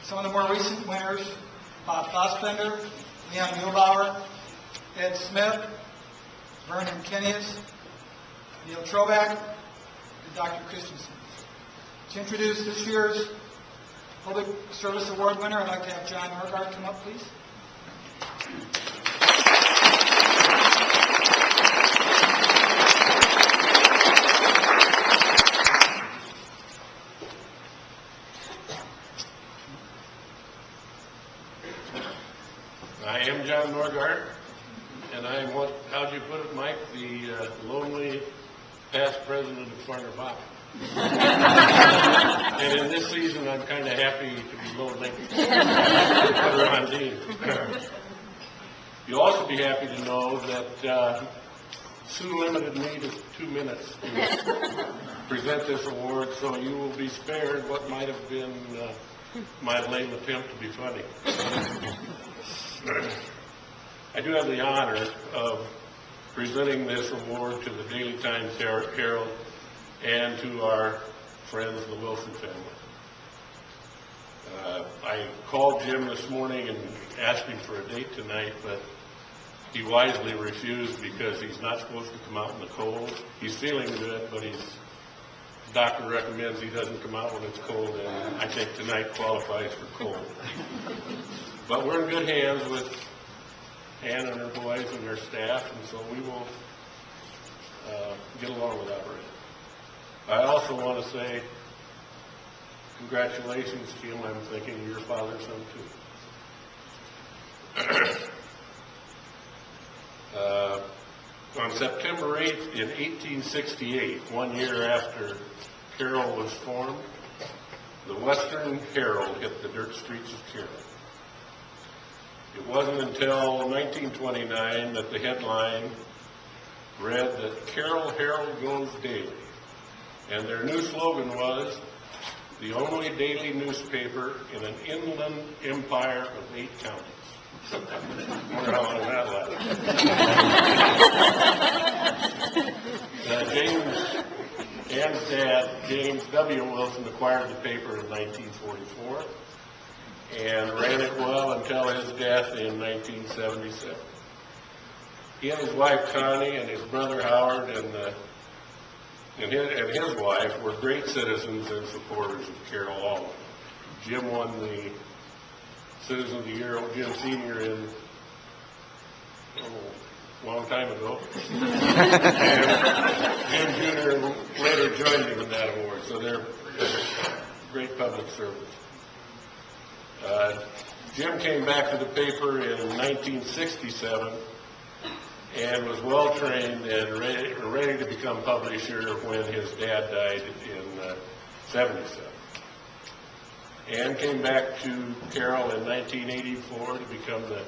Some of the more recent winners: Bob Fossbender, Leon Muehlbauer, Ed Smith, Vernon Kennius, Neil Troback, and Dr. Christensen. To introduce this year's Public Service Award winner, I'd like to have John Norgaard come up, please. I am John Norgaard, and I am what, how'd you put it, Mike, the lonely past president of Farner-Bocken. And in this season, I'm kind of happy to be lonely. Ron Dean. You'll also be happy to know that Sue limited me to 2 minutes to present this award, so you will be spared what might have been my lame attempt to be funny. I do have the honor of presenting this award to the Daily Times Herald and to our friends, the Wilson family. I called Jim this morning and asked him for a date tonight, but he wisely refused because he's not supposed to come out in the cold. He's feeling good, but the doctor recommends he doesn't come out when it's cold, and I think tonight qualifies for cold. But we're in good hands with Ann and her boys and their staff, and so we will get along without it. I also want to say congratulations, Jim. I'm thinking of your father's son, too. On September 8th in 1868, 1 year after Carroll was formed, the Western Herald hit the dirt streets of Carroll. It wasn't until 1929 that the headline read that Carroll Herald goes daily, and their new slogan was, the only daily newspaper in an inland empire of 8 counties. I wonder how long that lasted. Ann's dad, James W. Wilson, acquired the paper in 1944 and ran it well until his death in 1977. He and his wife Connie and his brother Howard and his wife were great citizens and supporters of Carroll Allen. Jim won the Citizen of the Year, Jim Sr. in a long time ago. And Jim Jr. later joined him in that award, so they're great public servants. Jim came back to the paper in 1967 and was well trained and ready to become publisher when his dad died in 77. Ann came back to Carroll in 1984 to become the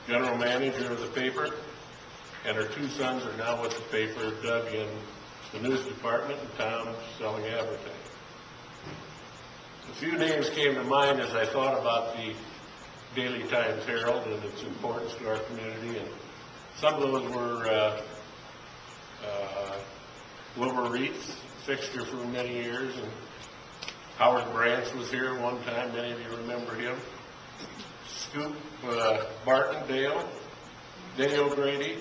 general manager of the paper, and her 2 sons are now with the paper, Doug in the news department and Tom selling advertising. A few names came to mind as I thought about the Daily Times Herald and its importance to our community, and some of those were Wilbur Reitz, fixture for many years, and Howard Branch was here one time. Many of you remember him. Scoop Barton Dale, Dale Grady,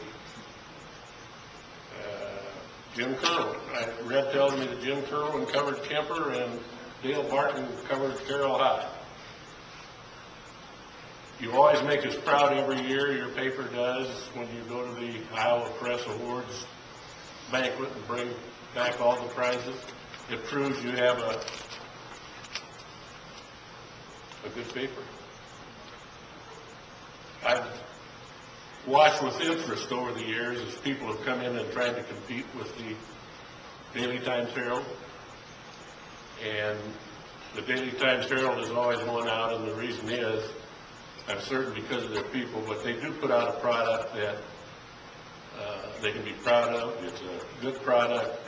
Jim Kerwin. Red tells me that Jim Kerwin covered Kemper and Dale Barton covered Carroll High. You always make us proud every year, your paper does, when you go to the Iowa Press Awards banquet and bring back all the prizes. It proves you have a good paper. I've watched with interest over the years as people have come in and tried to compete with the Daily Times Herald. And the Daily Times Herald has always won out, and the reason is, I'm certain because of their people, but they do put out a product that they can be proud of. It's a good product.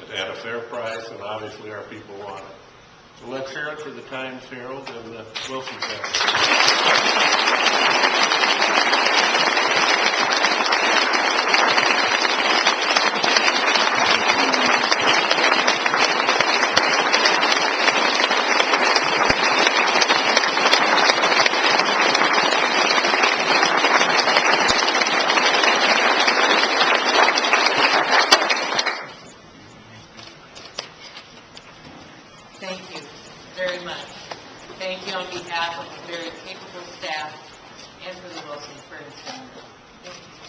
It's at a fair price, and obviously our people want it. So let's hear it for the Times Herald and the Wilson family. very much. Thank you on behalf of the very capable staff and for the Wilson Friends Center. Thank you.